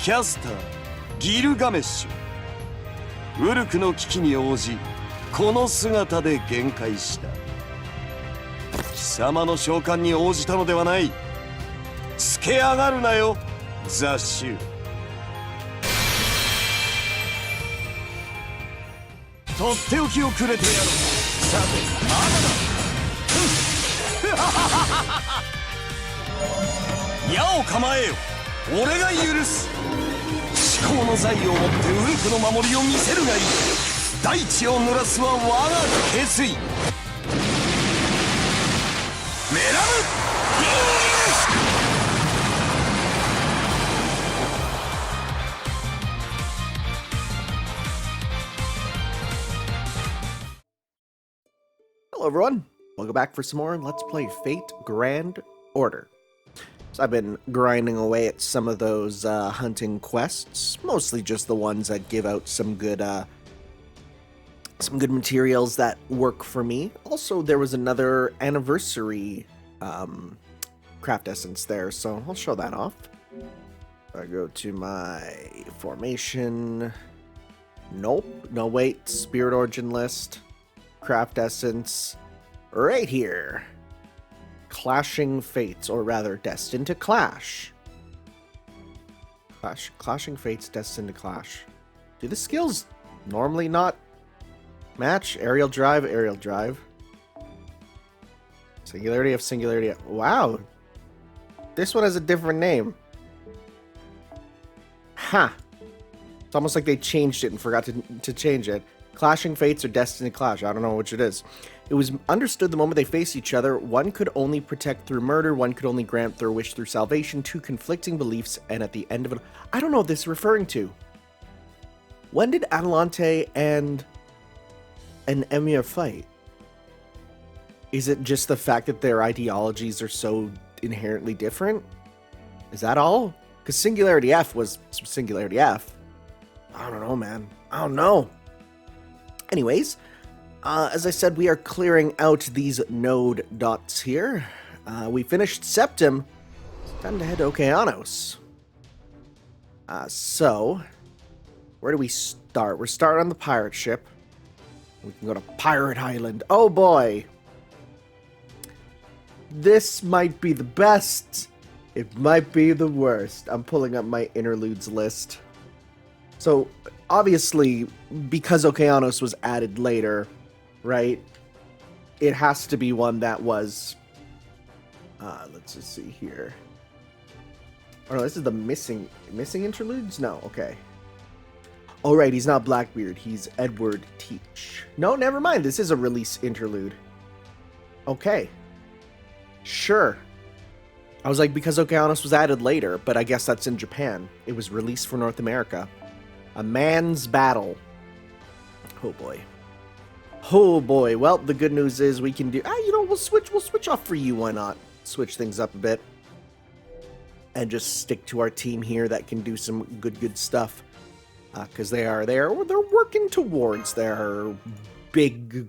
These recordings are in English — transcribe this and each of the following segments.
キャスターギルガメッシュ。ウルクの危機に応じこの姿で限界した。貴様の召喚に応じたのではない。つけ上がるなよ雑種。とっておきをくれてやろう。さてまだだ矢を構えよ。俺が許す。至高の財をもってウルクの守りを見せるがいい。大地を濡らすは我が決意。メラムHello everyone, welcome back for some more Let's Play Fate Grand Order. So I've been grinding away at some of those hunting quests, mostly just the ones that give out some good materials that work for me. Also, there was another anniversary craft essence there, so I'll show that off. I go to my formation. Nope, no wait, Spirit Origin list. Craft essence right here. Clashing Fates, or rather Destined to Clash. Clashing Fates, Destined to Clash. Do the skills normally not match? Aerial Drive, Aerial Drive. Singularity of Singularity. Wow. This one has a different name. Ha. Huh. It's almost like they changed it and forgot to change it. Clashing Fates or Destined to Clash. I don't know which it is. It was understood the moment they face each other, one could only protect through murder, one could only grant their wish through salvation, two conflicting beliefs, and at the end of it... I don't know what this is referring to. When did Adelante and Emir fight? Is it just the fact that their ideologies are so inherently different? Is that all? Because Singularity F was Singularity F. I don't know, man. I don't know. Anyways, as I said, we are clearing out these node dots here. We finished Septim. It's time to head to Okeanos. So, where do we start? We're starting on the pirate ship. We can go to Pirate Island. Oh boy! This might be the best. It might be the worst. I'm pulling up my interludes list. So, obviously, because Okeanos was added later, right, it has to be one that was, let's just see here. Oh no, this is the missing interludes? No, okay. Oh right, he's not Blackbeard, he's Edward Teach. No, never mind, this is a release interlude. Okay. Sure. I was like, because Okeanos was added later, but I guess that's in Japan. It was released for North America. A man's battle. Oh boy. Oh boy. Well, the good news is we can do... you know, we'll switch off for you. Why not? Switch things up a bit. And just stick to our team here that can do some good stuff. Because they're working towards their big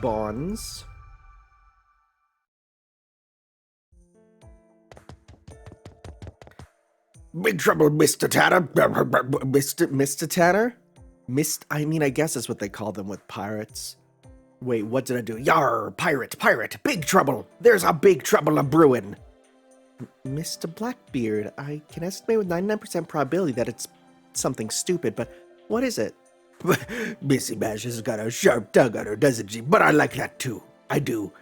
bonds. Big trouble, Mr. Tanner. Mr. Tanner? I mean, I guess that's what they call them with pirates. Wait, what did I do? Yar, pirate, big trouble. There's a big trouble a-brewing. Mr. Blackbeard, I can estimate with 99% probability that it's something stupid, but what is it? Missy Bash has got a sharp tongue on her, doesn't she? But I like that too. I do.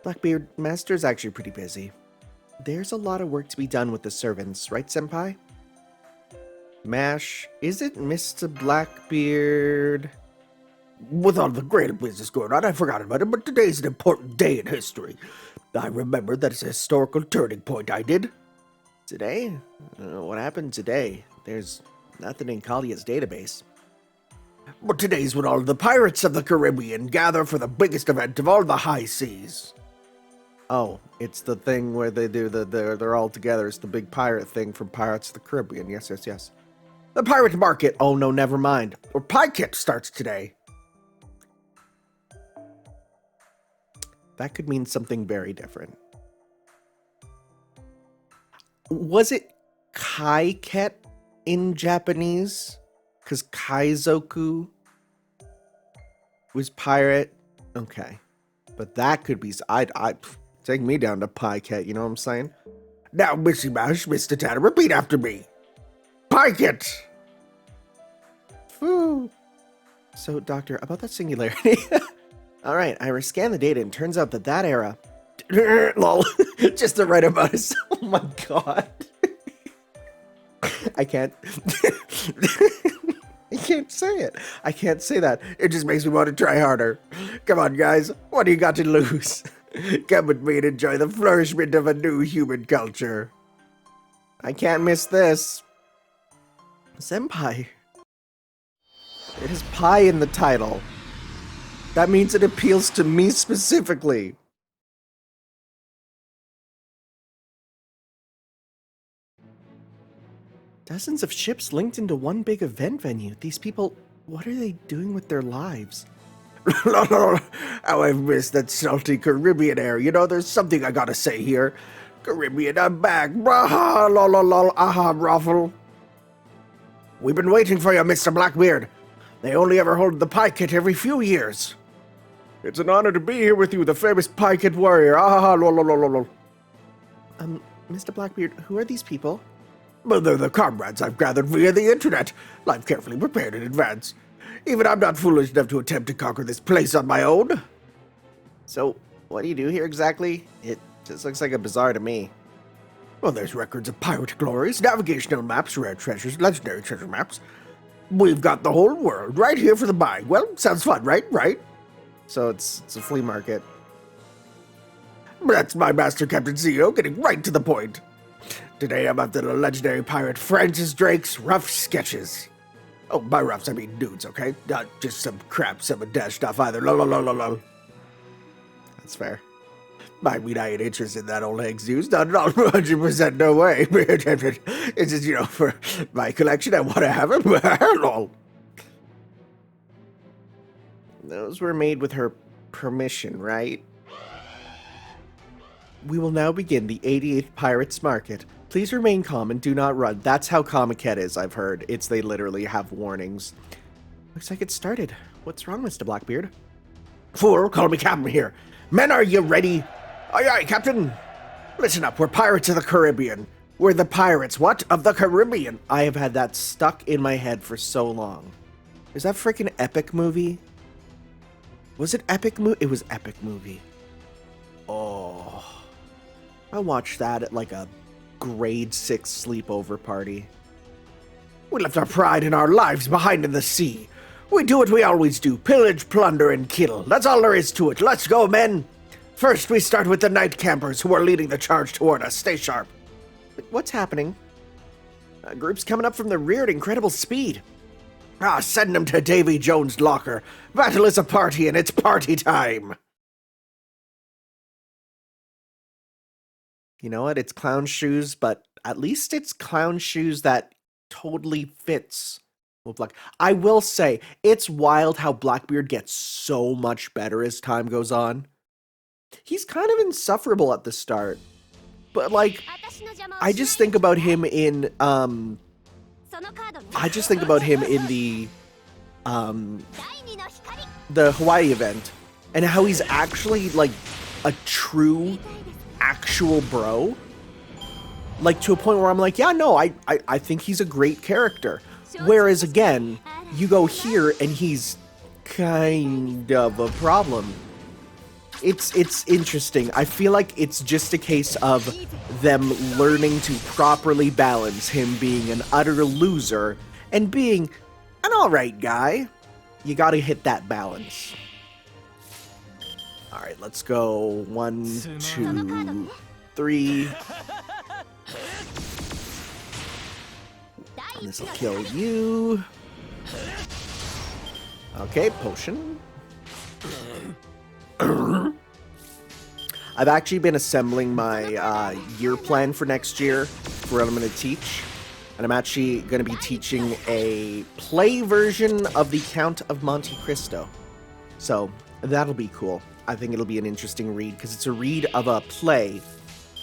Blackbeard, Master's actually pretty busy. There's a lot of work to be done with the servants, right, Senpai? Mash, is it Mr. Blackbeard? With all the great business going on, I forgot about it, but today's an important day in history. I remember that it's a historical turning point, I did. Today? What happened today? There's nothing in Kalia's database. But today's when all the pirates of the Caribbean gather for the biggest event of all the high seas. Oh, it's the thing where they do they're all together. It's the big pirate thing from Pirates of the Caribbean. Yes. The pirate market. Oh no, never mind. Or Pie-Kit starts today. That could mean something very different. Was it Kai-Ket in Japanese, because Kaizoku was pirate. Okay. But that could be... I'd take me down to Pie-Cat, you know what I'm saying? Now, Missy Mouse, Mr. Tanner, repeat after me. Pie-Cat! Whew. So, Doctor, about that singularity... Alright, I scanned the data and turns out that era... Lol. Just the right amount of... Oh my god. I can't... I can't say it. I can't say that. It just makes me want to try harder. Come on, guys. What do you got to lose? Come with me and enjoy the flourishment of a new human culture. I can't miss this. Senpai. It has pie in the title. That means it appeals to me specifically. Dozens of ships linked into one big event venue. These people, what are they doing with their lives? How I've missed that salty Caribbean air. You know, there's something I gotta say here. Caribbean, I'm back. Braha, lol, lol, lol, aha, ruffle. We've been waiting for you, Mr. Blackbeard. They only ever hold the pie kit every few years. It's an honor to be here with you, the famous pie kit warrior. Ah, lol, lol, lol, lol. Mr. Blackbeard, who are these people? Well, they're the comrades I've gathered via the internet. I've carefully prepared in advance. Even I'm not foolish enough to attempt to conquer this place on my own. So, what do you do here exactly? It just looks like a bazaar to me. Well, there's records of pirate glories, navigational maps, rare treasures, legendary treasure maps. We've got the whole world right here for the buying. Well, sounds fun, right? Right? So it's a flea market. That's my master, Captain CEO, getting right to the point. Today I'm after the legendary pirate Francis Drake's rough sketches. Oh, by roughs I mean nudes, okay? Not just some crap someone dashed off either. Lol. That's fair. I mean, I ain't interested in that old hag's news. Not at all, 100% no way. It's just, you know, for my collection, I want to have it. Lol. Those were made with her permission, right? We will now begin the 88th Pirates Market. Please remain calm and do not run. That's how Comiket is, I've heard. They literally have warnings. Looks like it started. What's wrong, Mr. Blackbeard? Fool, call me Captain here. Men, are you ready? Aye, aye, Captain. Listen up, we're pirates of the Caribbean. We're the pirates, what? Of the Caribbean. I have had that stuck in my head for so long. Is that freaking Epic Movie? Was it Epic Movie? It was Epic Movie. Oh. I watched that at like a grade 6 sleepover party. We left our pride and our lives behind in the sea. We do what we always do, pillage, plunder, and kill. That's all there is to it. Let's go, men. First, we start with the night campers who are leading the charge toward us. Stay sharp. What's happening? A group's coming up from the rear at incredible speed. Send them to Davy Jones' locker. Battle is a party and it's party time. You know what? It's clown shoes, but at least it's clown shoes that totally fits with Black. I will say, it's wild how Blackbeard gets so much better as time goes on. He's kind of insufferable at the start. But, like, I just think about him in, the Hawaii event. And how he's actually, like, a true... actual bro, like to a point where I'm like, yeah, no, I think he's a great character. Whereas again, you go here and he's kind of a problem. It's interesting. I feel like it's just a case of them learning to properly balance him being an utter loser and being an alright guy. You gotta hit that balance. Alright, let's go. 1, 2, 3. This'll kill you. Okay, potion. I've actually been assembling my year plan for next year for what I'm going to teach. And I'm actually going to be teaching a play version of the Count of Monte Cristo. So, that'll be cool. I think it'll be an interesting read, because it's a read of a play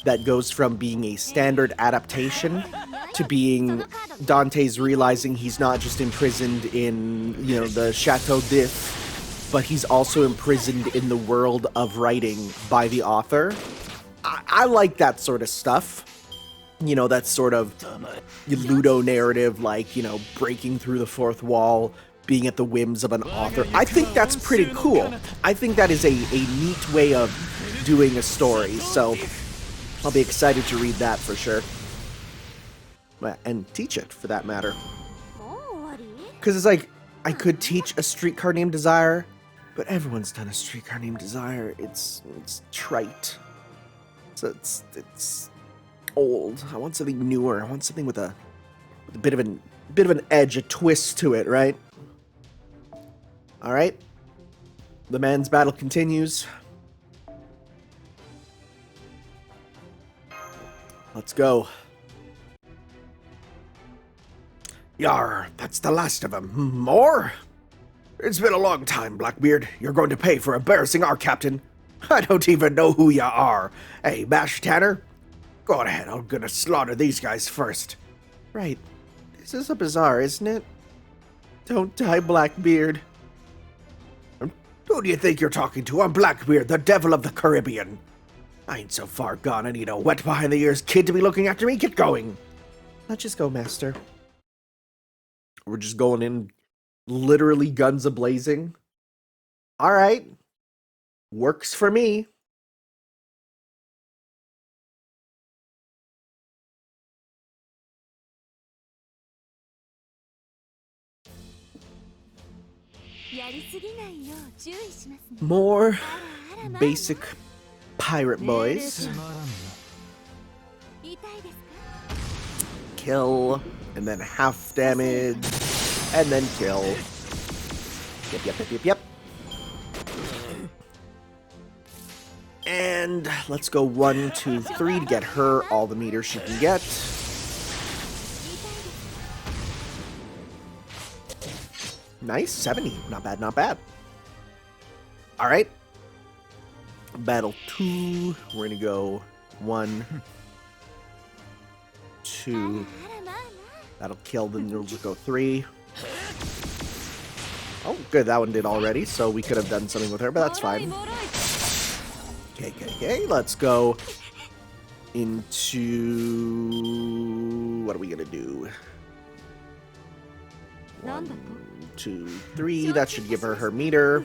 that goes from being a standard adaptation to being Dante's realizing he's not just imprisoned in, you know, the Chateau d'If, but he's also imprisoned in the world of writing by the author. I like that sort of stuff. You know, that sort of Ludo narrative, like, you know, breaking through the fourth wall, being at the whims of an author. I think that's pretty cool. I think that is a neat way of doing a story, so I'll be excited to read that for sure. And teach it, for that matter. Because it's like, I could teach a streetcar named Desire, but everyone's done a streetcar named Desire. It's trite. So it's old. I want something newer. I want something with a bit of an edge, a twist to it, right? All right. The men's battle continues. Let's go. Yar, that's the last of them. More? It's been a long time, Blackbeard. You're going to pay for embarrassing our captain. I don't even know who you are. Hey, Mash Tanner, go on ahead. I'm gonna slaughter these guys first. Right. This is a bazaar, isn't it? Don't die, Blackbeard. Who do you think you're talking to? I'm Blackbeard, the devil of the Caribbean. I ain't so far gone. I need a wet behind the ears kid to be looking after me. Get going. Let's just go, Master. We're just going in literally guns a-blazing. All right. Works for me. More basic pirate boys. Kill, and then half damage, and then kill. Yep. And let's go 1, 2, 3 to get her all the meters she can get. Nice, 70. Not bad, not bad. All right. Battle 2. We're going to go 1, 2. That'll kill, then we'll just go 3. Oh, good. That one did already, so we could have done something with her, but that's fine. Okay. Let's go into... What are we going to do? 1, 2, 3. That should give her her meter.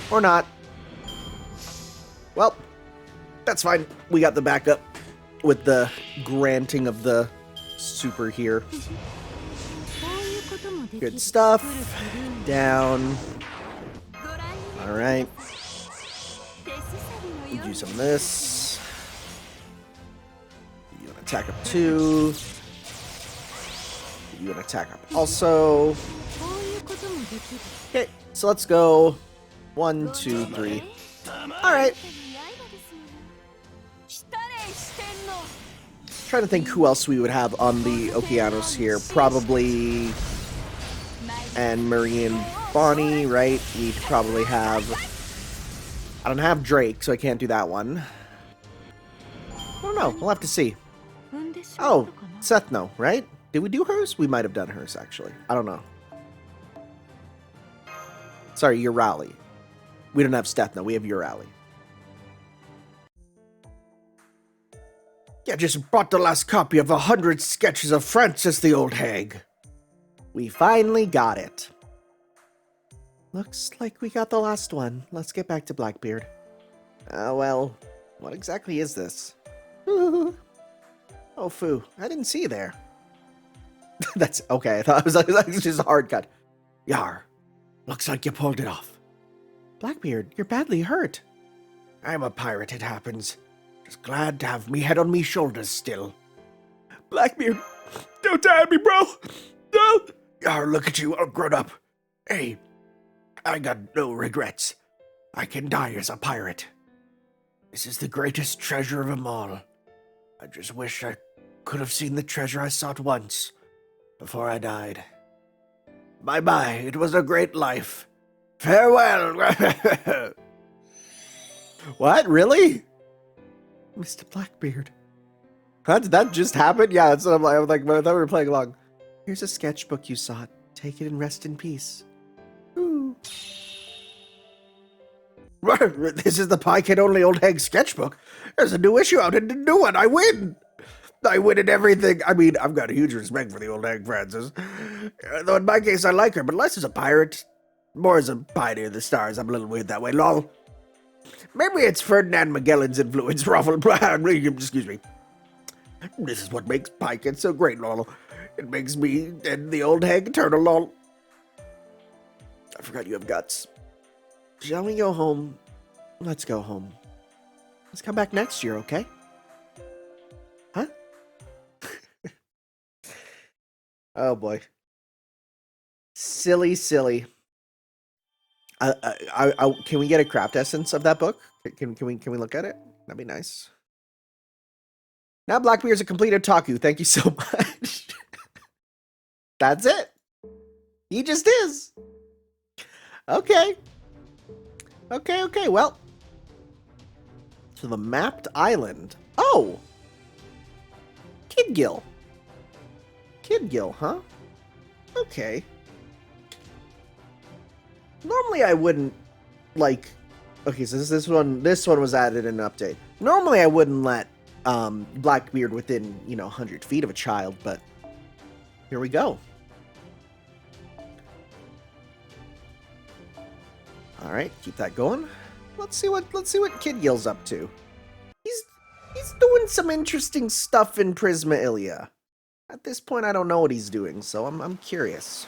Or not. Well, that's fine. We got the backup with the granting of the super here. Good stuff. Down. Alright. Do some of this. You want to attack up 2. You want to attack up also. Okay, so let's go 1, 2, 3. Alright. Trying to think who else we would have on the Okeanos here. Probably Anne-Marie and Bonnie, right? We'd probably have... I don't have Drake, so I can't do that one. I don't know. We'll have to see. Oh, Seth, no, right? Did we do hers? We might have done hers, actually. I don't know. Sorry, your rally. We don't have Stethno. We have your rally. Yeah, just brought the last copy of 100 Sketches of Francis the Old Hag. We finally got it. Looks like we got the last one. Let's get back to Blackbeard. Well, what exactly is this? Oh, Foo, I didn't see you there. That's okay. I thought it was like just a hard cut. Yar, looks like you pulled it off. Blackbeard, you're badly hurt. I'm a pirate, it happens. Just glad to have me head on me shoulders still. Blackbeard, don't die on me, bro. No. Yar, look at you, all grown up. Hey, I got no regrets. I can die as a pirate. This is the greatest treasure of them all. I just wish I could have seen the treasure I sought once, before I died. Bye-bye, it was a great life. Farewell! What, really? Mr. Blackbeard. Huh? Did that just happen? Yeah, that's what I'm like. I thought we were playing along. Here's a sketchbook you sought. Take it and rest in peace. Ooh. This is the Pie Kid Only Old Hag sketchbook. There's a new issue out and a new one. I win. I win at everything. I mean, I've got a huge respect for the old hag Francis. Though in my case, I like her, but less as a pirate. More as a pioneer of the stars. I'm a little weird that way, lol. Maybe it's Ferdinand Magellan's influence, ruffled. Excuse me. This is what makes Pie Kid so great, lol. It makes me and the old hag eternal, lol. I forgot you have guts. Shall we go home? Let's go home. Let's come back next year, okay? Huh? Oh boy. Silly. Can we get a craft essence of that book? Can we look at it? That'd be nice. Now Blackbeard's a complete otaku. Thank you so much. That's it. He just is. Okay. Okay. Well. To the mapped island. Oh! Kidgill, huh? Okay. Normally I wouldn't, like... Okay, so this one was added in an update. Normally I wouldn't let Blackbeard within, 100 feet of a child, but here we go. All right, keep that going. Let's see what Kidgill's up to. He's doing some interesting stuff in Prismaillia. At this point, I don't know what he's doing, so I'm curious.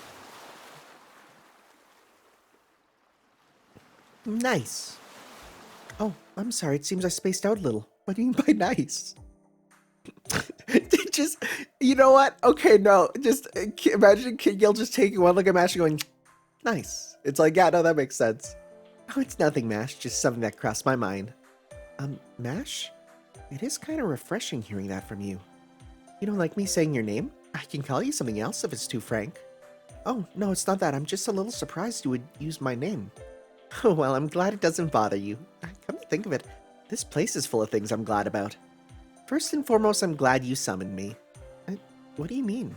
Nice. Oh, I'm sorry. It seems I spaced out a little. What do you mean by nice? Just, you know what? Okay, no. Just imagine Kidgill just taking one look at Mash and going, nice. It's like, yeah, no, that makes sense. Oh, it's nothing, Mash. Just something that crossed my mind. Mash? It is kind of refreshing hearing that from you. You don't like me saying your name? I can call you something else if it's too frank. Oh, no, it's not that. I'm just a little surprised you would use my name. Oh, well, I'm glad it doesn't bother you. Come to think of it, this place is full of things I'm glad about. First and foremost, I'm glad you summoned me. What do you mean?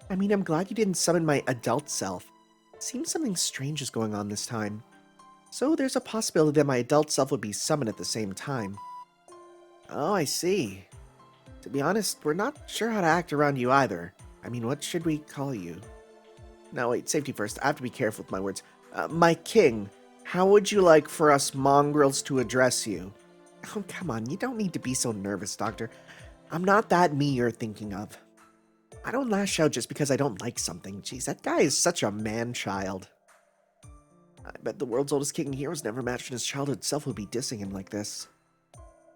I mean, I'm glad you didn't summon my adult self. Seems something strange is going on this time. So there's a possibility that my adult self would be summoned at the same time. Oh, I see. To be honest, we're not sure how to act around you either. I mean, what should we call you? No, wait, safety first. I have to be careful with my words. My king, how would you like for us mongrels to address you? Oh, come on, you don't need to be so nervous, Doctor. I'm not that me you're thinking of. I don't lash out just because I don't like something. Jeez, that guy is such a man-child. I bet the world's oldest king and heroes never imagined his childhood self would be dissing him like this.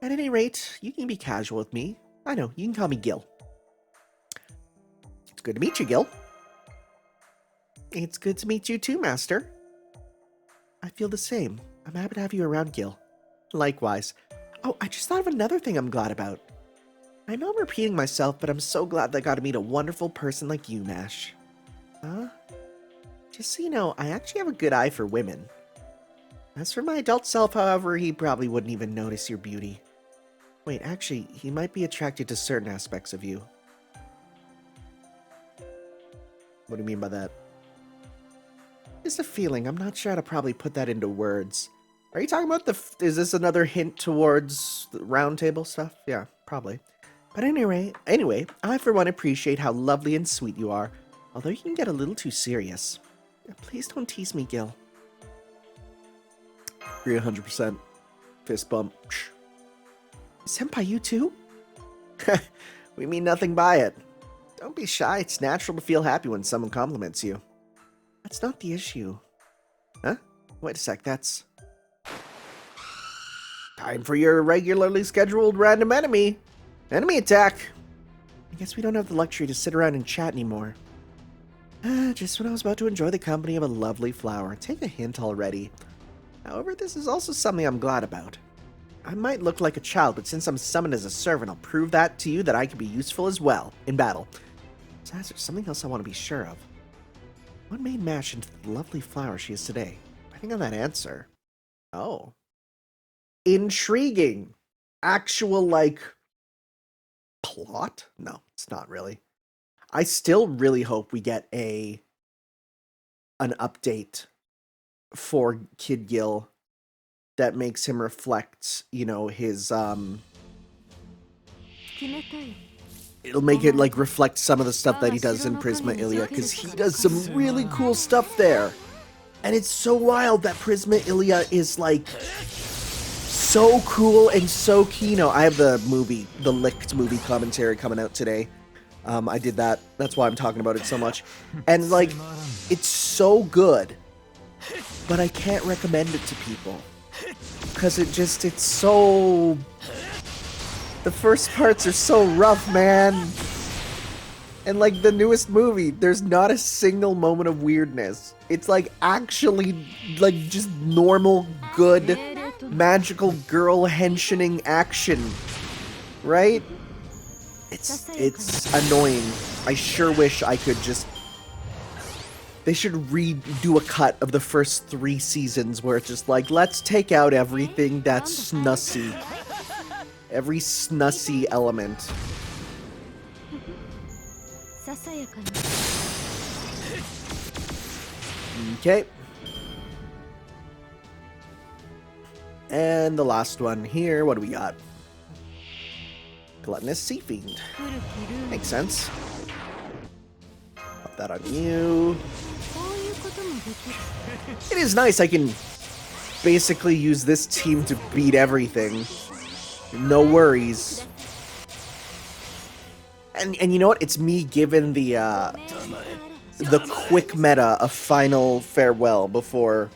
At any rate, you can be casual with me. I know, you can call me Gil. It's good to meet you, Gil. It's good to meet you too, Master. I feel the same. I'm happy to have you around, Gil. Likewise. Oh, I just thought of another thing I'm glad about. I know I'm repeating myself, but I'm so glad that I got to meet a wonderful person like you, Nash. Huh? Just so you know, I actually have a good eye for women. As for my adult self, however, he probably wouldn't even notice your beauty. Wait, actually, he might be attracted to certain aspects of you. What do you mean by that? Just a feeling. I'm not sure how to probably put that into words. Are you talking about is this another hint towards the round table stuff? Yeah, probably. But anyway, I for one appreciate how lovely and sweet you are, although you can get a little too serious. Please don't tease me, Gil. Agree 100%. Fist bump. Senpai, you too? We mean nothing by it. Don't be shy. It's natural to feel happy when someone compliments you. That's not the issue. Huh? Wait a sec, that's... Time for your regularly scheduled random enemy. Enemy attack. I guess we don't have the luxury to sit around and chat anymore. Just when I was about to enjoy the company of a lovely flower. Take a hint already. However, this is also something I'm glad about. I might look like a child, but since I'm summoned as a servant, I'll prove that to you that I can be useful as well in battle. Besides, there's something else I want to be sure of. What made Mash into the lovely flower she is today? I think on that answer. Oh. Intriguing. actual, like, plot? No, it's not really. I still really hope we get an update for Kid Gil that makes him reflect, you know, his, it'll make it, like, reflect some of the stuff that he does in Prismeiglia, because he does some really cool stuff there. And it's so wild that Prismeiglia is, like, so cool and so keynote. I have the Licked movie commentary coming out today. I did that. That's why I'm talking about it so much. And, like, it's so good, but I can't recommend it to people. Because it's so... The first parts are so rough, man. And, like, the newest movie, there's not a single moment of weirdness. It's, like, actually, like, just normal, good, magical girl henching action. Right? It's annoying. I sure wish I could just... They should redo a cut of the first 3 seasons where it's just like, let's take out everything that's snussy. Every snussy element. Okay. And the last one here, what do we got? Gluttonous Sea Fiend. Makes sense. Pop that on you. It is nice, I can basically use this team to beat everything. No worries. And you know what? It's me giving the quick meta a final farewell before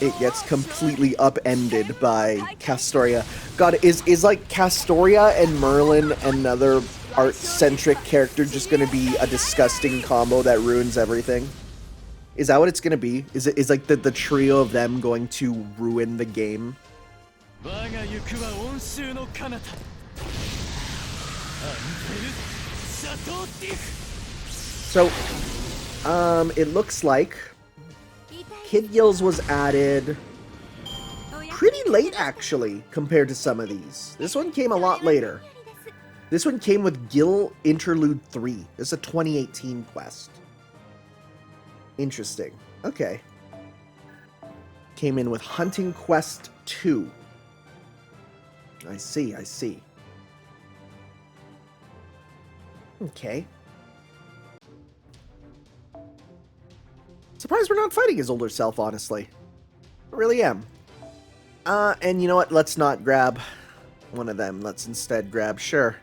it gets completely upended by Castoria. God, is like Castoria and Merlin another art-centric character just gonna be a disgusting combo that ruins everything? Is that what it's gonna be? Is like the trio of them going to ruin the game? So, it looks like Kid Gil's was added pretty late, actually, compared to some of these. This one came a lot later. This one came with Gil Interlude 3. This is a 2018 quest. Interesting. Okay. Came in with Hunting Quest 2. I see, I see. Okay. Surprised we're not fighting his older self, honestly. I really am. And you know what? Let's not grab one of them. Let's instead grab... Sure.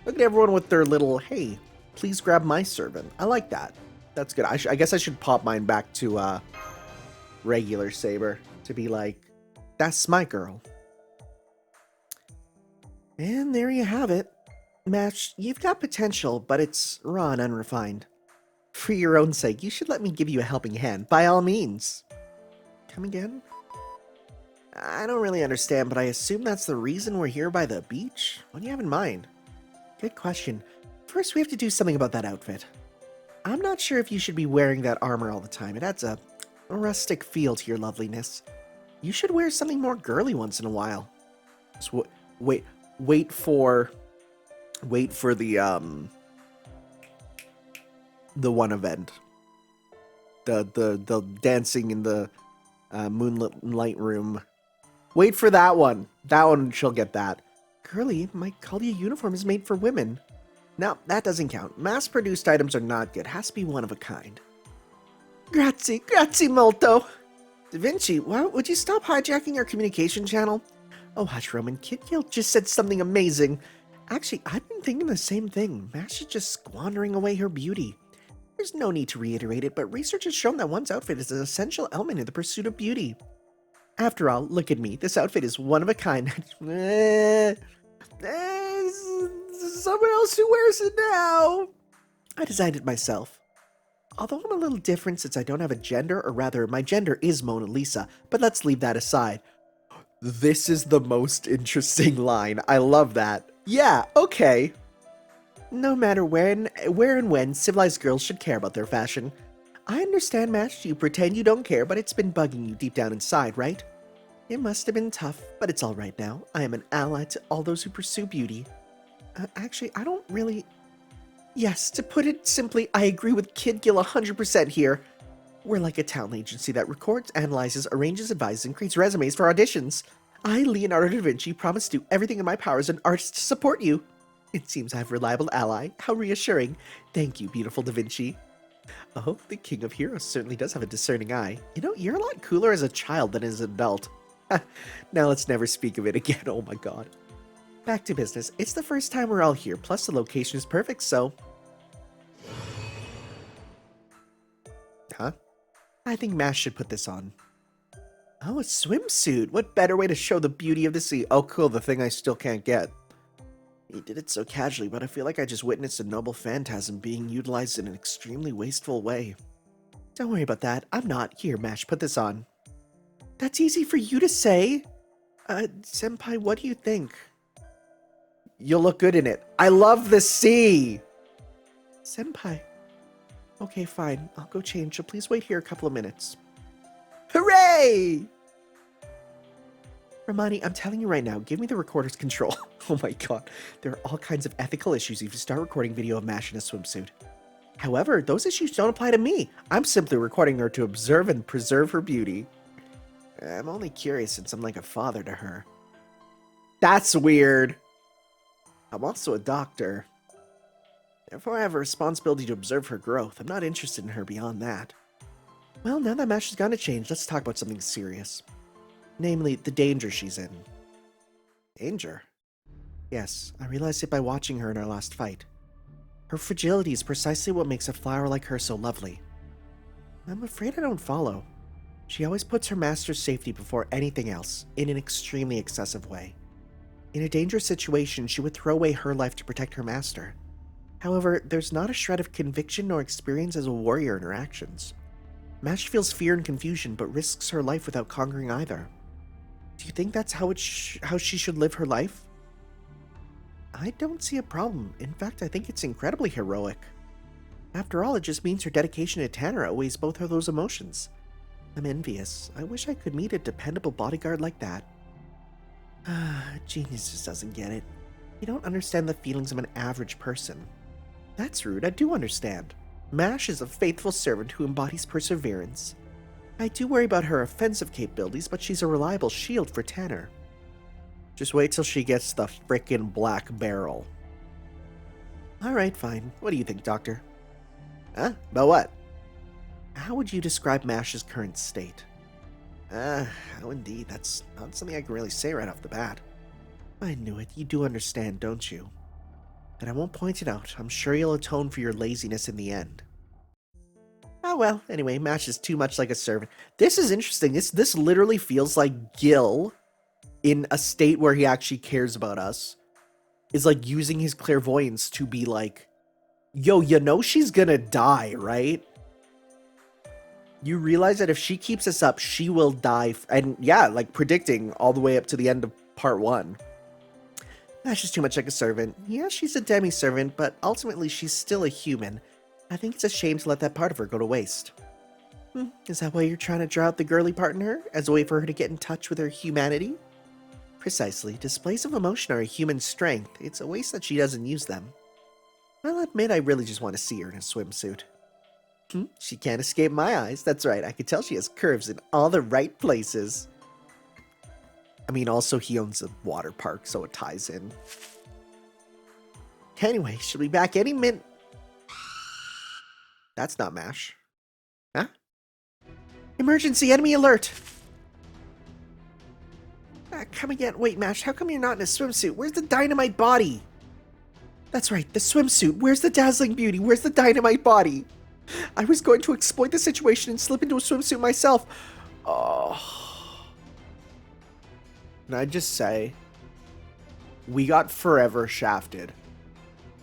Look at everyone with their little, hey, please grab my servant. I like that. That's good. I guess I should pop mine back to regular Saber to be like, that's my girl. And there you have it. Match, you've got potential, but it's raw and unrefined. For your own sake, you should let me give you a helping hand, by all means. Come again? I don't really understand, but I assume that's the reason we're here by the beach? What do you have in mind? Good question. First, we have to do something about that outfit. I'm not sure if you should be wearing that armor all the time. It adds a rustic feel to your loveliness. You should wear something more girly once in a while. Just wait for the one event. The dancing in the moonlight room. Wait for that one. That one, she'll get that. Girly, my Kalia uniform is made for women. No, that doesn't count. Mass-produced items are not good. Has to be one of a kind. Grazie molto. Da Vinci, why would you stop hijacking our communication channel? Oh, hush, Roman. Kid Gil just said something amazing. Actually, I've been thinking the same thing. Mash is just squandering away her beauty. There's no need to reiterate it, but research has shown that one's outfit is an essential element in the pursuit of beauty. After all, look at me. This outfit is one of a kind. Someone else who wears it now. I designed it myself. Although I'm a little different since I don't have a gender, or rather, my gender is Mona Lisa, but let's leave that aside. This is the most interesting line. I love that. Yeah, okay. No matter where and when, civilized girls should care about their fashion. I understand, Mash, you pretend you don't care, but it's been bugging you deep down inside, right? It must have been tough, but it's all right now. I am an ally to all those who pursue beauty. Actually, I don't really... Yes, to put it simply, I agree with Kid Gil 100% here. We're like a talent agency that records, analyzes, arranges, advises, and creates resumes for auditions. I, Leonardo da Vinci, promise to do everything in my power as an artist to support you. It seems I have a reliable ally. How reassuring. Thank you, beautiful da Vinci. Oh, the King of Heroes certainly does have a discerning eye. You know, you're a lot cooler as a child than as an adult. Now let's never speak of it again, oh my god. Back to business. It's the first time we're all here, plus the location is perfect, so... Huh? I think Mash should put this on. Oh, a swimsuit! What better way to show the beauty of the sea? Oh cool, the thing I still can't get. He did it so casually, but I feel like I just witnessed a noble phantasm being utilized in an extremely wasteful way. Don't worry about that. I'm not. Here, Mash, put this on. That's easy for you to say. Senpai, what do you think? You'll look good in it. I love the sea! Senpai. Okay, fine. I'll go change, so please wait here a couple of minutes. Hooray! Romani, I'm telling you right now, give me the recorder's control. Oh my god. There are all kinds of ethical issues if you start recording video of Mash in a swimsuit. However, those issues don't apply to me. I'm simply recording her to observe and preserve her beauty. I'm only curious since I'm like a father to her. That's weird. I'm also a doctor. Therefore, I have a responsibility to observe her growth. I'm not interested in her beyond that. Well, now that Mash has gone to change, let's talk about something serious. Namely, the danger she's in. Danger? Yes, I realized it by watching her in our last fight. Her fragility is precisely what makes a flower like her so lovely. I'm afraid I don't follow. She always puts her master's safety before anything else, in an extremely excessive way. In a dangerous situation, she would throw away her life to protect her master. However, there's not a shred of conviction nor experience as a warrior in her actions. Mash feels fear and confusion, but risks her life without conquering either. Do you think that's how she should live her life? I don't see a problem. In fact, I think it's incredibly heroic. After all, it just means her dedication to Tanner outweighs both of those emotions. I'm envious. I wish I could meet a dependable bodyguard like that. Genius just doesn't get it. You don't understand the feelings of an average person. That's rude, I do understand. Mash is a faithful servant who embodies perseverance. I do worry about her offensive capabilities, but she's a reliable shield for Tanner. Just wait till she gets the frickin' black barrel. Alright, fine. What do you think, Doctor? Huh? About what? How would you describe Mash's current state? Oh indeed, that's not something I can really say right off the bat. I knew it. You do understand, don't you? But I won't point it out. I'm sure you'll atone for your laziness in the end. Oh well, anyway, Mash is too much like a servant. This is interesting. This literally feels like Gil, in a state where he actually cares about us, is like using his clairvoyance to be like, yo, you know she's gonna die, right? You realize that if she keeps this up, she will die. And yeah, like predicting all the way up to the end of part 1. Mash is too much like a servant. Yeah, she's a demi-servant, but ultimately she's still a human. I think it's a shame to let that part of her go to waste. Is that why you're trying to draw out the girly part in her, as a way for her to get in touch with her humanity? Precisely. Displays of emotion are a human strength. It's a waste that she doesn't use them. I'll admit I really just want to see her in a swimsuit. She can't escape my eyes. That's right, I can tell she has curves in all the right places. I mean, also he owns a water park, so it ties in. Anyway, she'll be back any minute. That's not Mash. Huh? Emergency, enemy alert! Come again. Wait, Mash, how come you're not in a swimsuit? Where's the dynamite body? That's right, the swimsuit. Where's the dazzling beauty? Where's the dynamite body? I was going to exploit the situation and slip into a swimsuit myself. Oh. Can I just say, we got forever shafted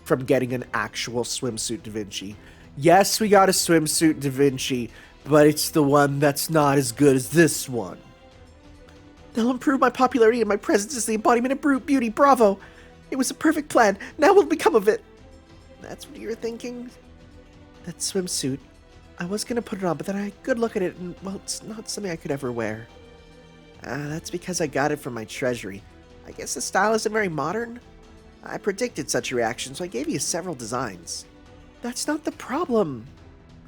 from getting an actual swimsuit Da Vinci. Yes, we got a swimsuit Da Vinci, but it's the one that's not as good as this one. They'll improve my popularity and my presence as the embodiment of brute beauty. Bravo! It was a perfect plan. Now what'll become of it? That's what you're thinking? That swimsuit. I was gonna put it on, but then I had a good look at it, and, well, it's not something I could ever wear. That's because I got it from my treasury. I guess the style isn't very modern? I predicted such a reaction, so I gave you several designs. That's not the problem.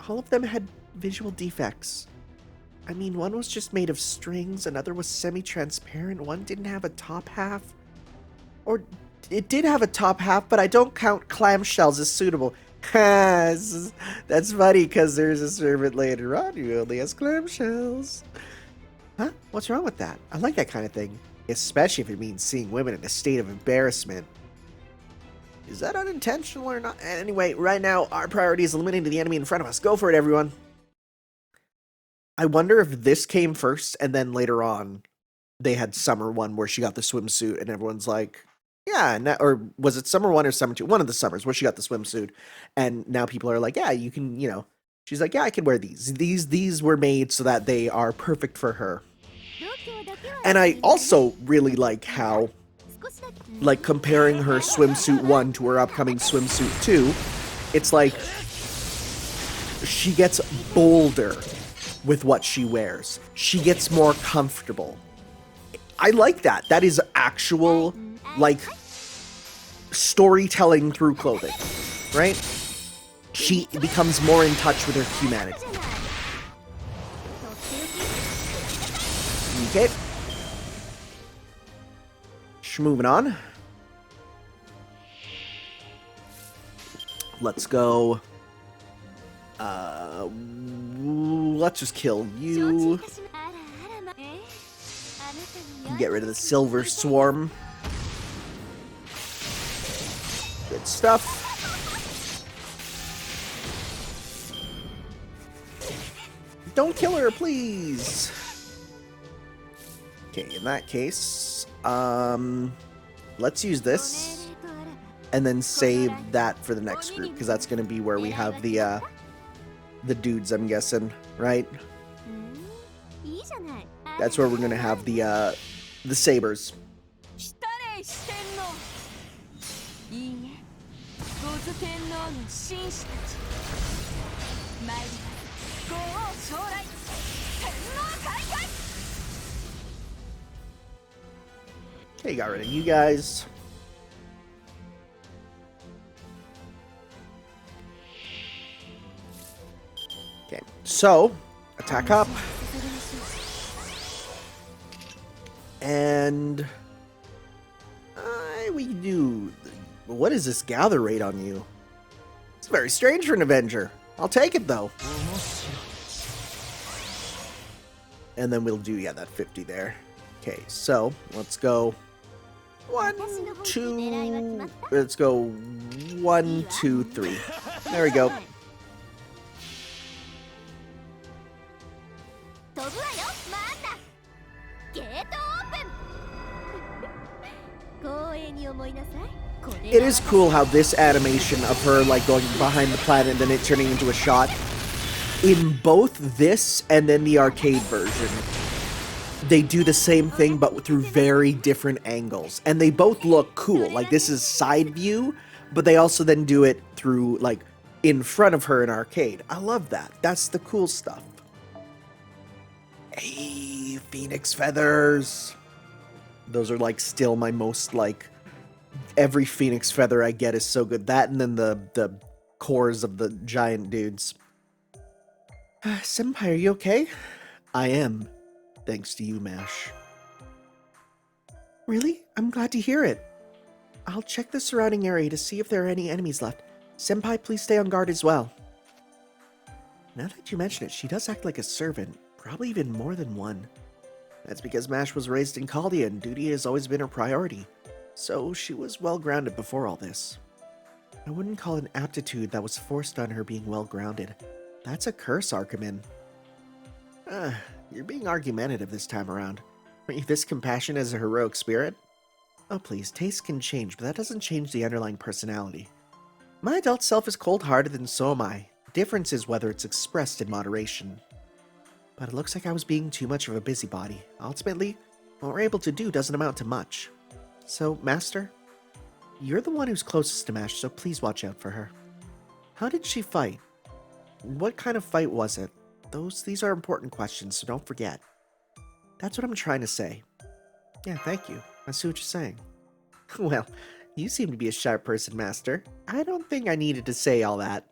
All of them had visual defects. I mean, one was just made of strings, another was semi-transparent, one didn't have a top half. Or, it did have a top half, but I don't count clamshells as suitable. That's funny, because there's a servant later on who only has clamshells. Huh? What's wrong with that? I like that kind of thing. Especially if it means seeing women in a state of embarrassment. Is that unintentional or not? Anyway, right now, our priority is eliminating the enemy in front of us. Go for it, everyone. I wonder if this came first, and then later on, they had Summer 1 where she got the swimsuit, and everyone's like, yeah, or was it Summer 1 or Summer 2? One of the summers where she got the swimsuit, and now people are like, yeah, you can, you know, she's like, yeah, I can wear these. These were made so that they are perfect for her. And I also really like how, like, comparing her swimsuit 1 to her upcoming swimsuit 2, it's like she gets bolder with what she wears. She gets more comfortable. I like that. That is actual, like, storytelling through clothing, right? She becomes more in touch with her humanity. Okay. Moving on. Let's go. Let's just kill you. Get rid of the silver swarm. Good stuff. Don't kill her, please. Okay, in that case, let's use this and then save that for the next group, because that's going to be where we have the dudes, I'm guessing, right? That's where we're going to have the sabers. Okay, got rid of you guys. Okay, so attack up. And we do. What is this gather rate on you? It's very strange for an Avenger. I'll take it though. And then we'll do, yeah, that 50 there. Okay, so let's go 1, 2. Let's go 1, 2, 3. There we go. It is cool how this animation of her like going behind the planet and then it turning into a shot in both this and then the arcade version. They do the same thing but through very different angles, and they both look cool. Like this is side view, but they also then do it through like in front of her in arcade. I love that. That's the cool stuff. Hey, phoenix feathers. Those are like still my most like, every phoenix feather I get is so good. That and then the cores of the giant dudes. Senpai, are you okay? I am. Thanks to you, Mash. Really? I'm glad to hear it. I'll check the surrounding area to see if there are any enemies left. Senpai, please stay on guard as well. Now that you mention it, she does act like a servant. Probably even more than one. That's because Mash was raised in Chaldea and duty has always been her priority. So she was well-grounded before all this. I wouldn't call an aptitude that was forced on her being well-grounded. That's a curse, Erkhem. You're being argumentative this time around. Aren't you this compassionate as a heroic spirit? Oh please, taste can change, but that doesn't change the underlying personality. My adult self is cold-hearted and so am I. The difference is whether it's expressed in moderation. But it looks like I was being too much of a busybody. Ultimately, what we're able to do doesn't amount to much. So, Master, you're the one who's closest to Mash, so please watch out for her. How did she fight? What kind of fight was it? These are important questions, so don't forget. That's what I'm trying to say. Yeah, thank you. I see what you're saying. Well, you seem to be a sharp person, Master. I don't think I needed to say all that.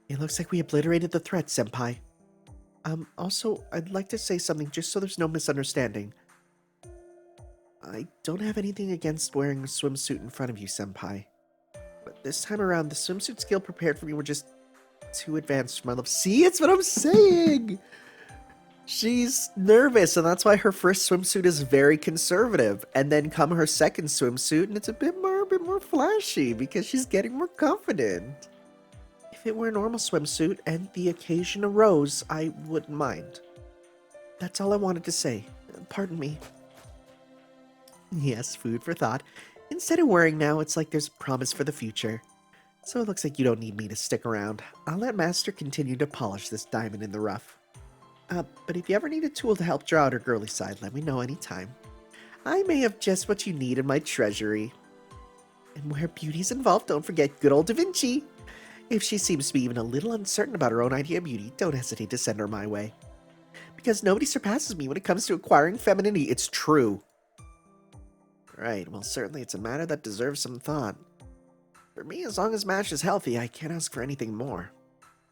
It looks like we obliterated the threat, Senpai. Also, I'd like to say something just so there's no misunderstanding. I don't have anything against wearing a swimsuit in front of you, Senpai. But this time around, the swimsuit skill prepared for me were just too advanced for my love. See, it's what I'm saying! She's nervous, and that's why her first swimsuit is very conservative. And then come her second swimsuit, and it's a bit more flashy, because she's getting more confident. If it were a normal swimsuit, and the occasion arose, I wouldn't mind. That's all I wanted to say. Pardon me. Yes, food for thought. Instead of worrying now, it's like there's a promise for the future. So it looks like you don't need me to stick around. I'll let Master continue to polish this diamond in the rough. But if you ever need a tool to help draw out her girly side, let me know anytime. I may have just what you need in my treasury. And where beauty's involved, don't forget good old Da Vinci. If she seems to be even a little uncertain about her own idea of beauty, don't hesitate to send her my way. Because nobody surpasses me when it comes to acquiring femininity. It's true. Right, well, certainly it's a matter that deserves some thought. For me, as long as MASH is healthy, I can't ask for anything more.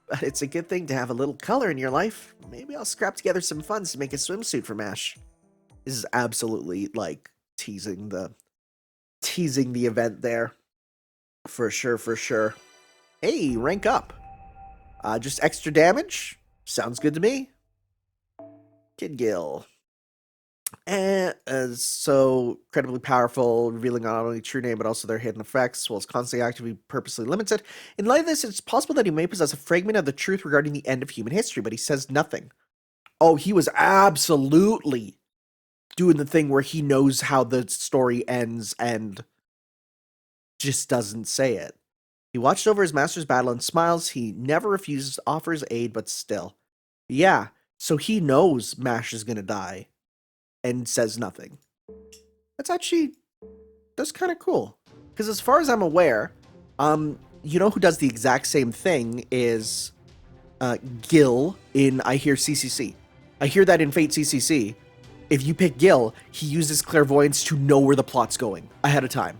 But it's a good thing to have a little color in your life. Maybe I'll scrap together some funds to make a swimsuit for MASH. This is absolutely, like, teasing the event there. For sure, for sure. Hey, rank up. Just extra damage? Sounds good to me. Kid Gil. So incredibly powerful, revealing not only true name but also their hidden effects, while constantly actively purposely limits it. In light of this, it's possible that he may possess a fragment of the truth regarding the end of human history, but he says nothing. Oh, he was absolutely doing the thing where he knows how the story ends and just doesn't say it. He watched over his master's battle and smiles. He never refuses to offer his aid, but still. Yeah, so he knows MASH is gonna die. And says nothing. That's kind of cool. Because as far as I'm aware, you know who does the exact same thing is Gil in I Hear CCC. I hear that in Fate CCC. If you pick Gil, he uses clairvoyance to know where the plot's going ahead of time.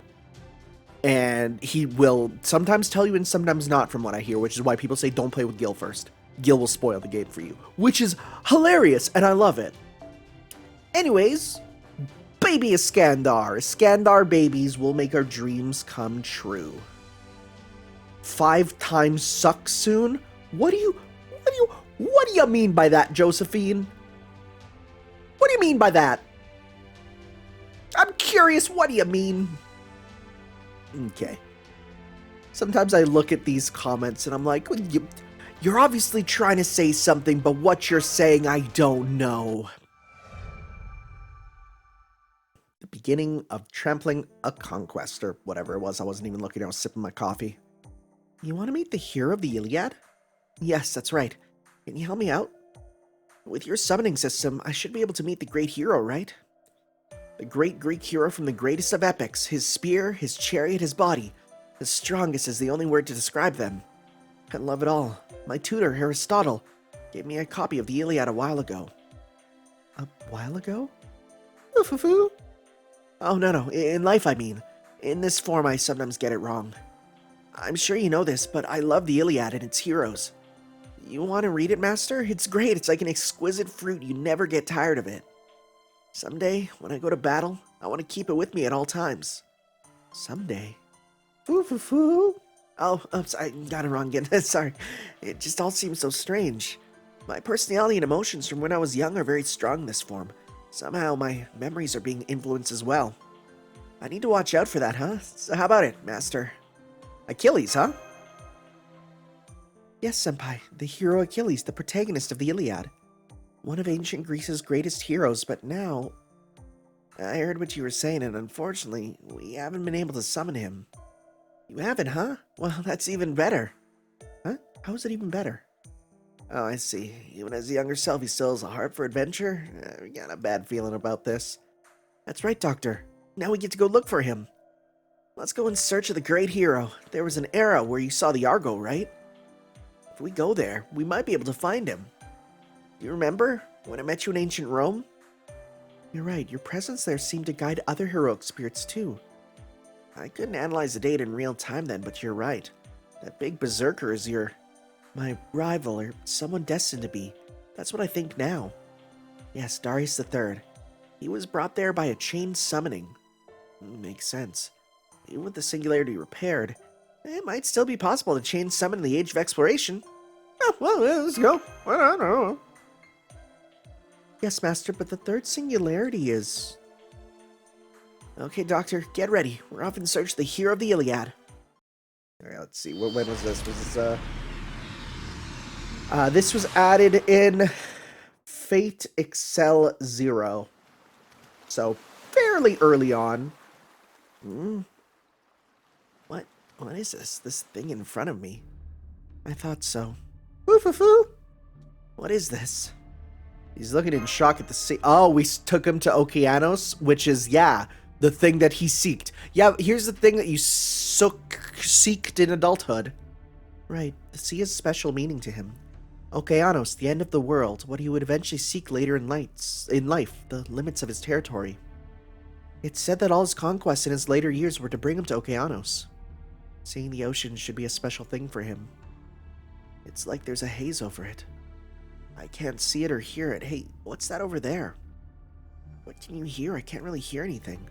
And he will sometimes tell you and sometimes not, from what I hear, which is why people say don't play with Gil first. Gil will spoil the game for you, which is hilarious, and I love it. Anyways, baby Iskandar. Iskandar babies will make our dreams come true. 5 times suck soon? What do you mean by that, Josephine? What do you mean by that? I'm curious, what do you mean? Okay. Sometimes I look at these comments and I'm like, you're obviously trying to say something, but what you're saying, I don't know. The beginning of trampling a conquest, or whatever it was. I wasn't even looking, I was sipping my coffee. You want to meet the hero of the Iliad? Yes, that's right. Can you help me out? With your summoning system, I should be able to meet the great hero, right? The great Greek hero from the greatest of epics. His spear, his chariot, his body. The strongest is the only word to describe them. I love it all. My tutor, Aristotle, gave me a copy of the Iliad a while ago. A while ago? Oof-oo-foo. Oh, no. In life, I mean. In this form, I sometimes get it wrong. I'm sure you know this, but I love the Iliad and its heroes. You want to read it, Master? It's great. It's like an exquisite fruit. You never get tired of it. Someday, when I go to battle, I want to keep it with me at all times. Someday. Foo-foo-foo. Oh, oops, I got it wrong again. Sorry. It just all seems so strange. My personality and emotions from when I was young are very strong in this form. Somehow my memories are being influenced as well. I need to watch out for that, huh? So how about it, Master? Achilles, huh? Yes, Senpai. The hero Achilles, the protagonist of the Iliad. One of ancient Greece's greatest heroes, but now... I heard what you were saying, and unfortunately, we haven't been able to summon him. You haven't, huh? Well, that's even better. Huh? How is it even better? Oh, I see. Even as a younger self, he still has a heart for adventure? I got a bad feeling about this. That's right, Doctor. Now we get to go look for him. Let's go in search of the great hero. There was an era where you saw the Argo, right? If we go there, we might be able to find him. You remember? When I met you in ancient Rome? You're right, your presence there seemed to guide other heroic spirits too. I couldn't analyze the data in real time then, but you're right. That big berserker is my rival, or someone destined to be. That's what I think now. Yes, Darius III. He was brought there by a chain summoning. Makes sense. Even with the singularity repaired, it might still be possible to chain summon in the Age of Exploration. Oh, well, let's go. I don't know. Yes, Master, but the third singularity is... Okay, Doctor, get ready. We're off in search of the hero of the Iliad. Alright, let's see. When was this? This was added in Fate Excel 0. So, fairly early on. What is this? This thing in front of me? I thought so. Woo-foo-foo! What is this? He's looking in shock at the sea. Oh, we took him to Okeanos, which is, yeah, the thing that he seeked. Yeah, here's the thing that you seeked in adulthood. Right, the sea has special meaning to him. Okeanos, the end of the world, what he would eventually seek later in life, the limits of his territory. It's said that all his conquests in his later years were to bring him to Okeanos. Seeing the ocean should be a special thing for him. It's like there's a haze over it. I can't see it or hear it. Hey, what's that over there? What can you hear? I can't really hear anything.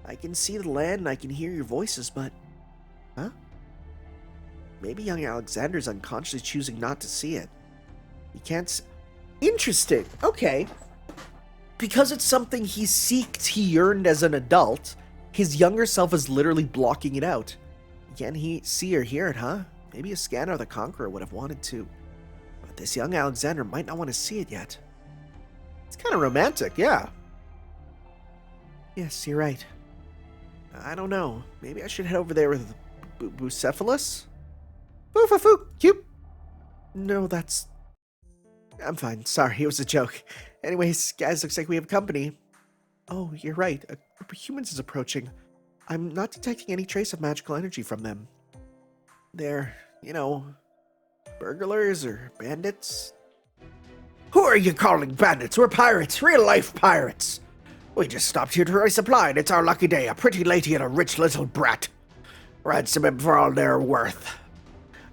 I can see the land and I can hear your voices, but... Huh? Maybe young Alexander's unconsciously choosing not to see it. He can't Interesting. Okay. Because it's something he seeked, he yearned as an adult, his younger self is literally blocking it out. Can he see or hear it, huh? Maybe a scanner of the Conqueror would have wanted to. But this young Alexander might not want to see it yet. It's kind of romantic, yeah. Yes, you're right. I don't know. Maybe I should head over there with Bucephalus? Foo-foo-foo! Cute! No, that's... I'm fine. Sorry, it was a joke. Anyways, guys, looks like we have company. Oh, you're right. A group of humans is approaching. I'm not detecting any trace of magical energy from them. They're, burglars or bandits? Who are you calling bandits? We're pirates, real-life pirates. We just stopped here to resupply, and it's our lucky day. A pretty lady and a rich little brat. Ransom them for all they're worth.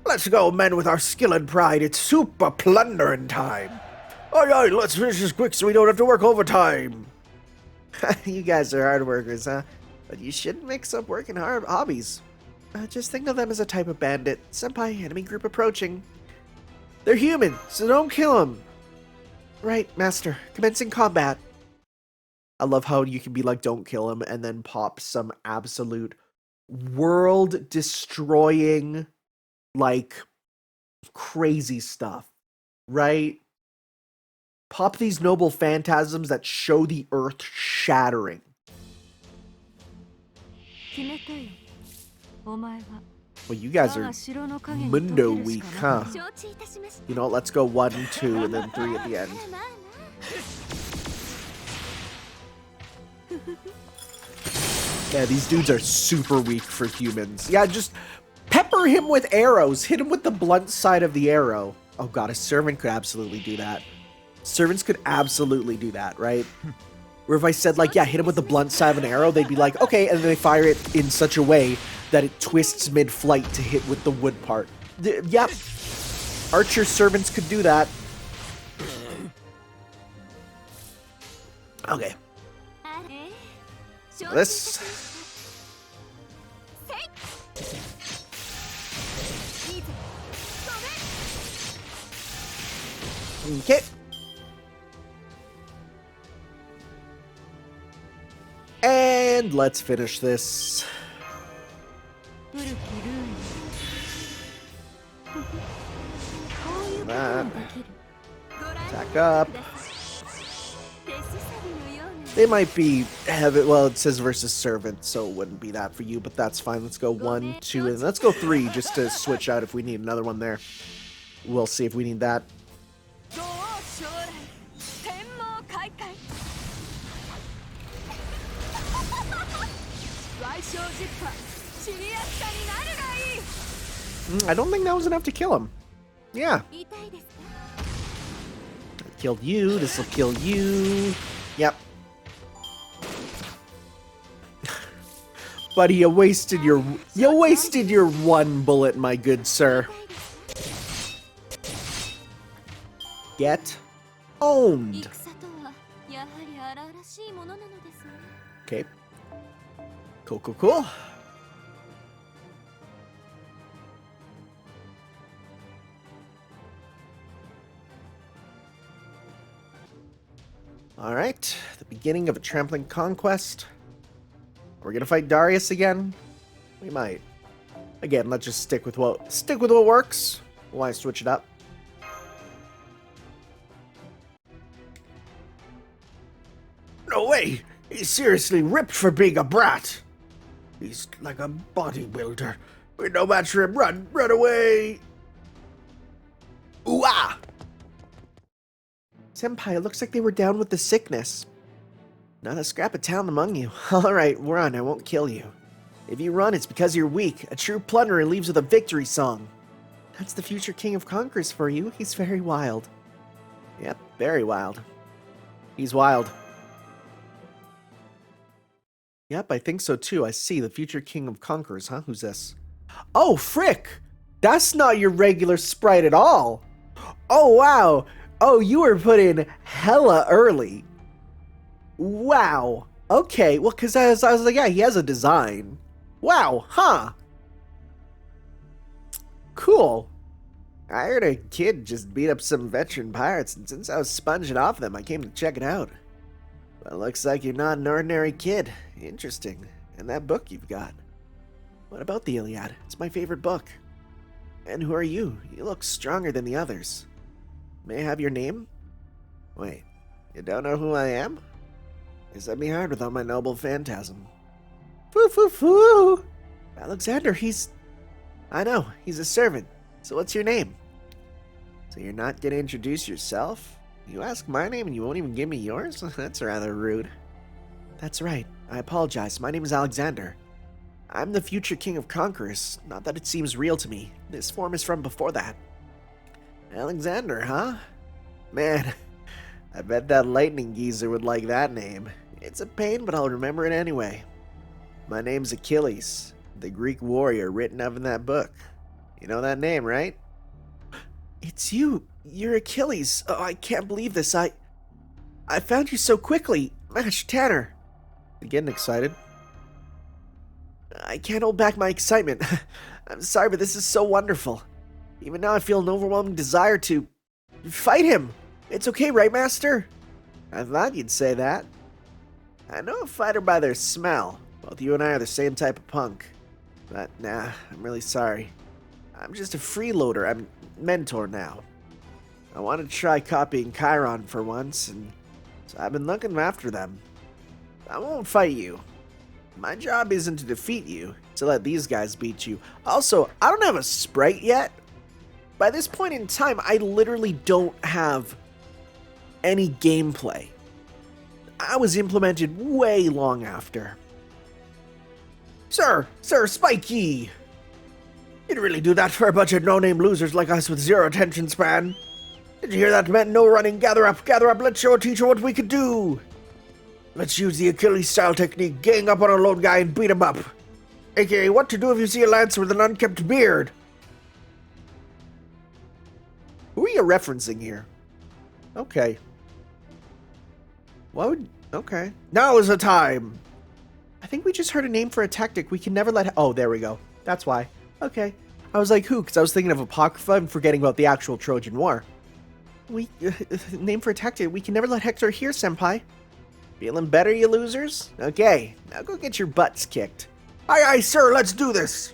Let's go, men, with our skill and pride. It's super plundering time. Aye, aye, let's finish this quick so we don't have to work overtime. You guys are hard workers, huh? But you shouldn't mix up work and hobbies. Just think of them as a type of bandit. Senpai, enemy group approaching. They're human, so don't kill them. Right, master. Commencing combat. I love how you can be like, don't kill him, and then pop some absolute world-destroying, like, crazy stuff. Right? Pop these noble phantasms that show the earth shattering. Well, you guys are Mundo weak, huh? You know, let's go 1, 2, and then 3 at the end. Yeah, these dudes are super weak for humans. Yeah, just pepper him with arrows. Hit him with the blunt side of the arrow. Oh god, a servant could absolutely do that. Servants could absolutely do that, right? Where if I said, like, yeah, hit him with the blunt side of an arrow, they'd be like, okay, and then they fire it in such a way that it twists mid-flight to hit with the wood part. Yep. Archer servants could do that. Okay. This... Okay. And let's finish this. That. Attack up. They might be well, it says versus servant, so it wouldn't be that for you, but that's fine. Let's go 1, 2, and let's go 3 just to switch out if we need another one there. We'll see if we need that. I don't think that was enough to kill him. Yeah. kill you. This will kill you. Yep. Buddy, you wasted your one bullet, my good sir. Get owned. Okay. Cool, cool, cool. Alright, the beginning of a trampling conquest. We're gonna fight Darius again? We might. Again, let's just stick with what works. Why switch it up? No way! He's seriously ripped for being a brat! He's like a bodybuilder. We're no match for him. Run! Run away! Ooh-ah! Senpai, it looks like they were down with the sickness. Not a scrap of talent among you. Alright, run, I won't kill you. If you run, it's because you're weak. A true plunderer leaves with a victory song. That's the future king of conquerors for you. He's very wild. Yep, very wild. He's wild. Yep, I think so too. I see. The future king of conquerors, huh? Who's this? Oh, frick! That's not your regular sprite at all! Oh, wow! Oh, you were put in hella early. Wow. Okay, well, because I was like, yeah, he has a design. Wow, huh? Cool. I heard a kid just beat up some veteran pirates, and since I was sponging off them, I came to check it out. Well, looks like you're not an ordinary kid. Interesting. And that book you've got. What about the Iliad? It's my favorite book. And who are you? You look stronger than the others. May I have your name? Wait, you don't know who I am? Guess that'd be hard without my noble phantasm. Foo! Alexander, I know, he's a servant. So what's your name? So you're not gonna introduce yourself? You ask my name and you won't even give me yours? That's rather rude. That's right. I apologize. My name is Alexander. I'm the future king of conquerors. Not that it seems real to me. This form is from before that. Alexander, huh? Man, I bet that lightning geezer would like that name. It's a pain, but I'll remember it anyway. My name's Achilles, the Greek warrior written of in that book. You know that name, right? It's you. You're Achilles. Oh, I can't believe this. I found you so quickly. Mash Tanner. You getting excited? I can't hold back my excitement. I'm sorry, but this is so wonderful. Even now I feel an overwhelming desire to fight him. It's okay, right, Master? I thought you'd say that. I know a fighter by their smell. Both you and I are the same type of punk. But nah, I'm really sorry. I'm just a freeloader. I'm mentor now. I wanted to try copying Chiron for once, and so I've been looking after them. I won't fight you. My job isn't to defeat you, to let these guys beat you. Also, I don't have a sprite yet. By this point in time, I literally don't have any gameplay. I was implemented way long after. Sir, Spiky! You didn't really do that for a bunch of no-name losers like us with zero attention span. Did you hear that, men? No running. Gather up. Let's show a teacher what we can do. Let's use the Achilles style technique. Gang up on a lone guy and beat him up. AKA, what to do if you see a lancer with an unkempt beard. Who are you referencing here? Okay. Okay. Now is the time. I think we just heard a name for a tactic we can never let... Oh, there we go. That's why. Okay. I was like, who? Because I was thinking of Apocrypha and forgetting about the actual Trojan War. Name for a tactic we can never let Hector hear, Senpai. Feeling better, you losers? Okay, now go get your butts kicked. Aye, sir, let's do this!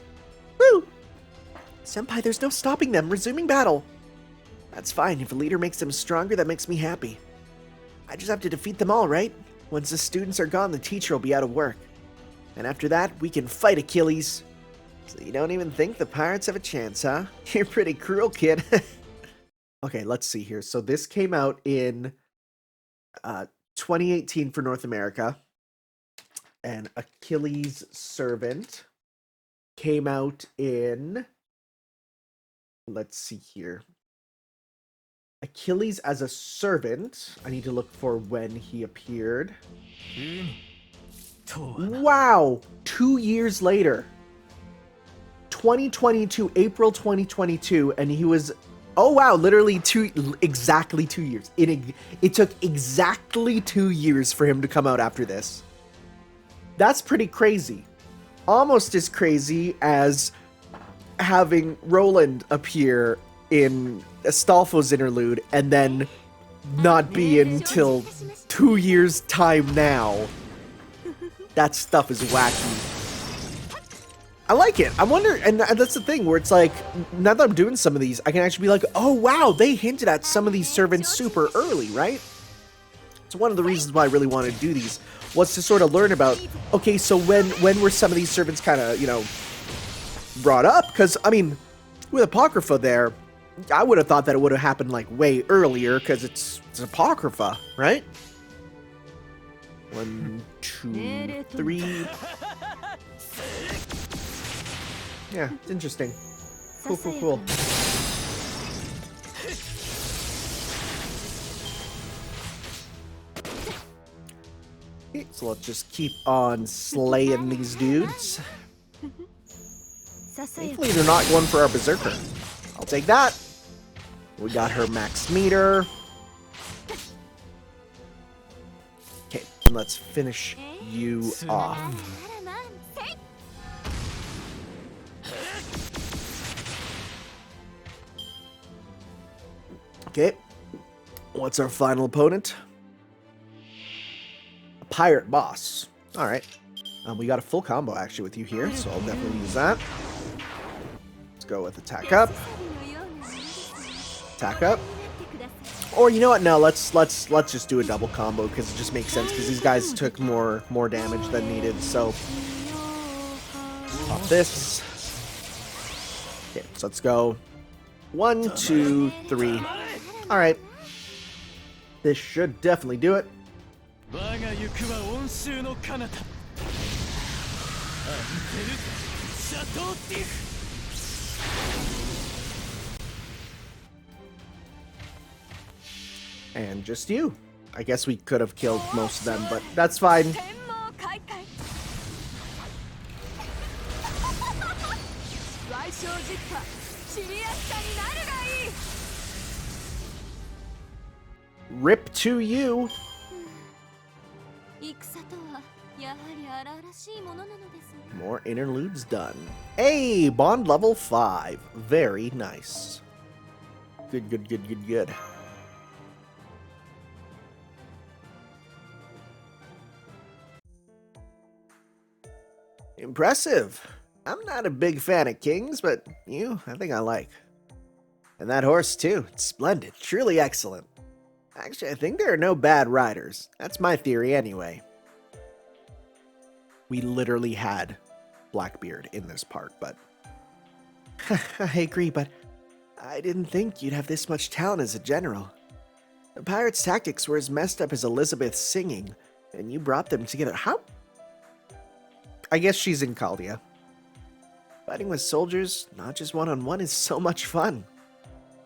Woo! Senpai, there's no stopping them. Resuming battle. That's fine. If a leader makes them stronger, that makes me happy. I just have to defeat them all, right? Once the students are gone, the teacher will be out of work. And after that, we can fight Achilles. So you don't even think the pirates have a chance, huh? You're pretty cruel, kid. Okay, let's see here. So this came out in 2018 for North America. And Achilles' Servant came out in... Let's see here. Achilles as a servant. I need to look for when he appeared. Wow! 2 years later. 2022, April 2022, and he was... Oh wow, literally exactly 2 years. It took exactly 2 years for him to come out after this. That's pretty crazy. Almost as crazy as having Roland appear in Astolfo's interlude and then not be until 2 years' time now. That stuff is wacky. I like it. I wonder, and that's the thing where it's like, now that I'm doing some of these, I can actually be like, oh wow, they hinted at some of these servants super early, right? It's one of the reasons why I really wanted to do these, was to sort of learn about, okay, so when were some of these servants kind of, you know, brought up? Because, I mean, with Apocrypha there, I would have thought that it would have happened like way earlier, because it's Apocrypha, right? 1, 2, 3... Yeah, it's interesting. Cool, cool, cool. Okay, so let's just keep on slaying these dudes. Thankfully, they're not going for our Berserker. I'll take that. We got her max meter. Okay, and let's finish you off. Okay, what's our final opponent? A pirate boss. All right, we got a full combo actually with you here, so I'll definitely use that. Let's go with attack up, or you know what? No, let's just do a double combo because it just makes sense because these guys took more damage than needed. So pop this. Okay, so let's go. 1, 2, 3. All right, this should definitely do it. And just you. I guess we could have killed most of them, but that's fine. Rip to you. More interludes done. Hey, bond level 5. Very nice. Good, good, good, good, good. Impressive. I'm not a big fan of kings, but you, I think I like. And that horse too. It's splendid. Truly excellent. Actually, I think there are no bad riders. That's my theory anyway. We literally had Blackbeard in this part, but... I agree, but I didn't think you'd have this much talent as a general. The pirates' tactics were as messed up as Elizabeth's singing, and you brought them together. How? I guess she's in Caldia. Fighting with soldiers, not just one-on-one, is so much fun.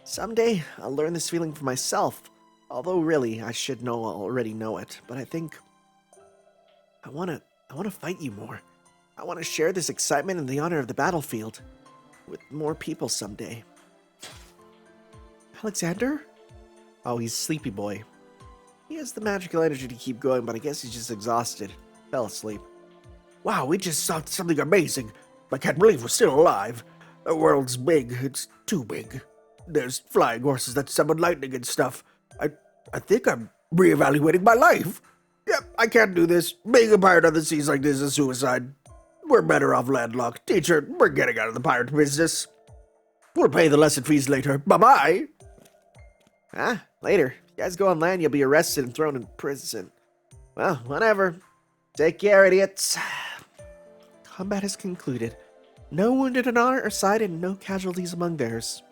Someday, I'll learn this feeling for myself. Although really, I should already know it, but I think I want to fight you more. I want to share this excitement and the honor of the battlefield with more people someday. Alexander? Oh, he's sleepy boy. He has the magical energy to keep going, but I guess he's just exhausted. Fell asleep. Wow, we just saw something amazing. I can't believe we're still alive. The world's big. It's too big. There's flying horses that summon lightning and stuff. I think I'm reevaluating my life. Yep, I can't do this. Being a pirate on the seas like this is suicide. We're better off landlocked. Teacher, we're getting out of the pirate business. We'll pay the lesson fees later. Bye-bye. Ah, later. If you guys go on land, you'll be arrested and thrown in prison. Well, whatever. Take care, idiots. Combat has concluded. No wounded on our side and no casualties among theirs.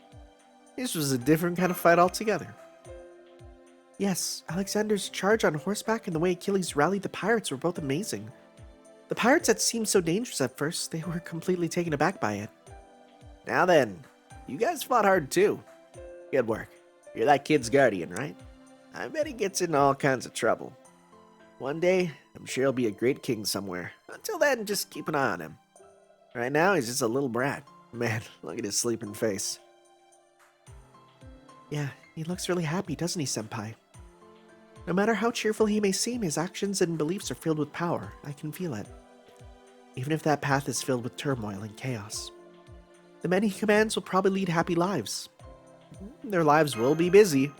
This was a different kind of fight altogether. Yes, Alexander's charge on horseback and the way Achilles rallied the pirates were both amazing. The pirates had seemed so dangerous at first, they were completely taken aback by it. Now then, you guys fought hard too. Good work. You're that kid's guardian, right? I bet he gets in all kinds of trouble. One day, I'm sure he'll be a great king somewhere. Until then, just keep an eye on him. Right now, he's just a little brat. Man, look at his sleeping face. Yeah, he looks really happy, doesn't he, Senpai? No matter how cheerful he may seem, his actions and beliefs are filled with power. I can feel it. Even if that path is filled with turmoil and chaos. The men he commands will probably lead happy lives. Their lives will be busy.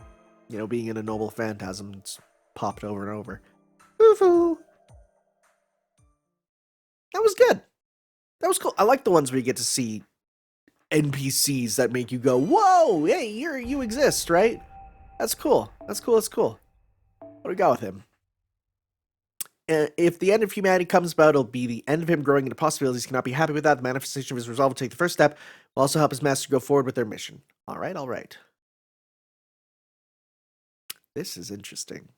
You know, being in a noble phantasm, it's popped over and over. Woo-hoo! That was good. That was cool. I like the ones where you get to see NPCs that make you go, whoa, hey, you exist, right? That's cool. That's cool. That's cool. What do we got with him? If the end of humanity comes about, it'll be the end of him growing into possibilities. He cannot be happy with that. The manifestation of his resolve will take the first step. Will also help his master go forward with their mission. All right, all right. This is interesting.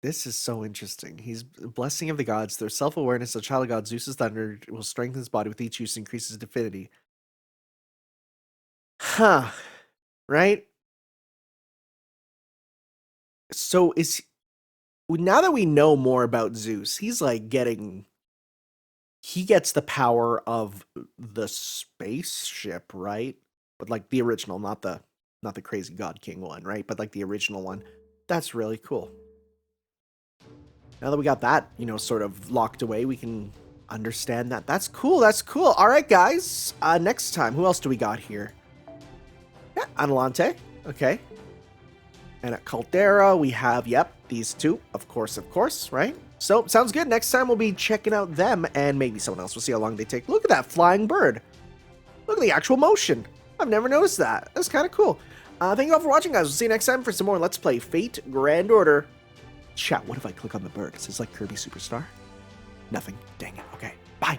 This is so interesting. He's a blessing of the gods. Their self-awareness of child of God, Zeus's thunder, will strengthen his body with each use and increase his divinity. Huh. Right? So now that we know more about Zeus, he's like he gets the power of the spaceship, right? But like the original, not the crazy God King one, right? But like the original one. That's really cool. Now that we got that, you know, sort of locked away, we can understand that. That's cool. That's cool. All right, guys. Next time, who else do we got here? Yeah, Adelante. Okay. And at Caldera, we have, yep, these two. Of course, right? So, sounds good. Next time, we'll be checking out them and maybe someone else. We'll see how long they take. Look at that flying bird. Look at the actual motion. I've never noticed that. That's kind of cool. Thank you all for watching, guys. We'll see you next time for some more Let's Play Fate Grand Order. Chat, what if I click on the bird? It says like Kirby Superstar? Nothing. Dang it. Okay. Bye.